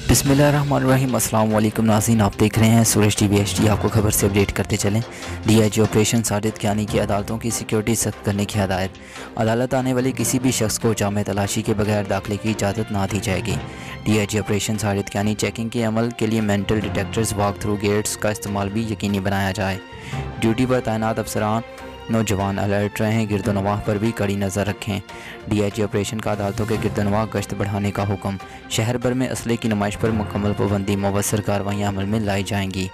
बिस्मिल्लाहिर्रहमानिर्रहीम। अस्सलाम वालेकुम नाज़रीन, आप देख रहे हैं सूरज टीवी HD। आपको खबर से अपडेट करते चलें। DIG ऑपरेशन साजिद कियानी की अदालतों की सिक्योरिटी सख्त करने की हदायत। अदालत आने वाले किसी भी शख्स को जामे तलाशी के बगैर दाखिले की इजाज़त ना दी जाएगी। DIG operation Sajid Kiani checking के अमल के लिए metal detectors walk through gates का इस्तेमाल भी यकीनी बनाया जाए। ड्यूटी पर तैनात अफसरान नौजवान अलर्ट रहें, गिरदोनवाह पर भी कड़ी नज़र रखें। DIG ऑपरेशन का अदालतों के गिरदोनवाह गश्त बढ़ाने का हुक्म। शहर भर में असले की नुमाइश पर मुकम्मल पाबंदी, मवस्सर कार्रवाइयाँ अमल में लाई जाएंगी।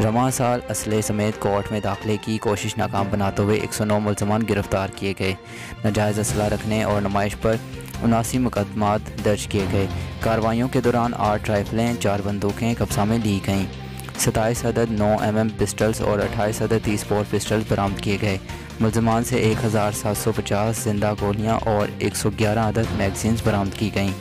रवां साल असले समेत कोर्ट में दाखिले की कोशिश नाकाम बनाते हुए 109 मुलजमान गिरफ्तार किए गए। नाजायज़ असला रखने और नुमाइश पर 79 मुकदमात दर्ज किए गए। कार्रवाइयों के दौरान 8 राइफलें, 4 बंदूकें कब्जा में ली गईं। 27 अदद 9mm पिस्टल्स और 28 अदद 30 बोर पिस्टल्स बरामद किए गए। मुलजमान से 1750 जिंदा गोलियां और 111 अदद मैगजीन्स बरामद की गईं।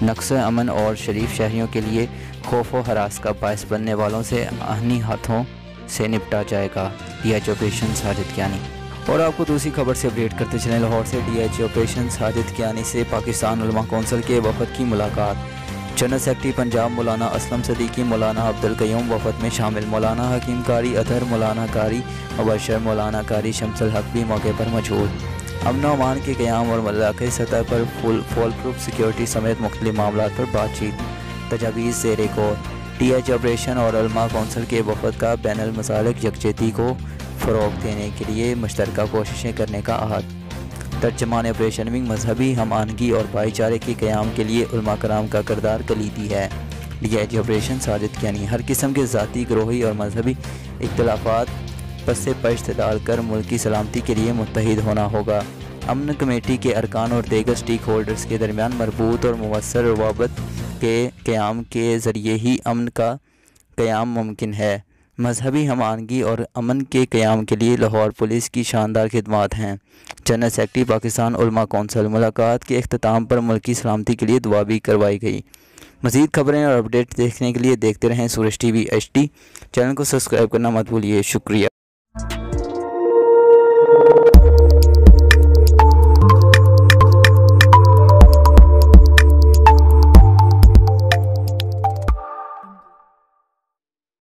नक्स अमन और शरीफ शहरियों के लिए खौफ व हरास का बायस बनने वालों से आहनी हाथों से निपटा जाएगा। DIG operation Sajid Kiani. और आपको दूसरी खबर से अपडेट करते चलें। लाहौर से DIG ऑपरेशन साजिद कियानी से पाकिस्तान उलमा कौंसिल के वफद की मुलाकात। जनरल सेक्रेटरी पंजाब मौलाना असलम सदीकी, मौलाना अब्दुल कयूम वफद में शामिल। मौलाना हकीम कारी अतहर, मौलाना कारी मुबशर, मौलाना कारी शमसुल हक भी मौके पर मौजूद। अमन व अमान के क़याम और इलाक़ाई सतह पर फॉल प्रूफ सिक्योरिटी समेत मुख्तलिफ मामलात पर बातचीत। तजावीज़ ज़ेर गौर। DIG ऑपरेशन और उलमा कौंसिल के वफद का बैनुल मसालिक यकजहती को फ़रोग़ देने के लिए मुश्तरका कोशिशें करने का अहद। तर्जमान ऑपरेशन विंग मजहबी हम आहंगी और भाईचारे के क़याम के लिए उलमा कराम का किरदार कलीदी है। DIG operation Sajid Kiyani. हर किस्म के ज़ाती, ग्रोही और मजहबी इख्तलाफात पस्से पश्त डालकर मुल्क की सलामती के लिए मुत्तहिद होना होगा। अमन कमेटी के अरकान और दीगर स्टेक होल्डर्स के दरमियान मरबूत और मुवस्सर रवाबत के क़याम के ज़रिए ही अमन का क़याम मुमकिन है। मजहबी हम आहंगी और अमन के क़याम के लिए लाहौर पुलिस की शानदार खिदमात हैं। जनरल सेक्रेटरी पाकिस्तान उलमा कौंसिल। मुलाकात के अख्ताम पर मुल्क की सलामती के लिए दुआ भी करवाई गई। मज़ीद खबरें और अपडेट देखने के लिए देखते रहें सूरज टीवी HD। चैनल को सब्सक्राइब करना मत भूलिए। शुक्रिया।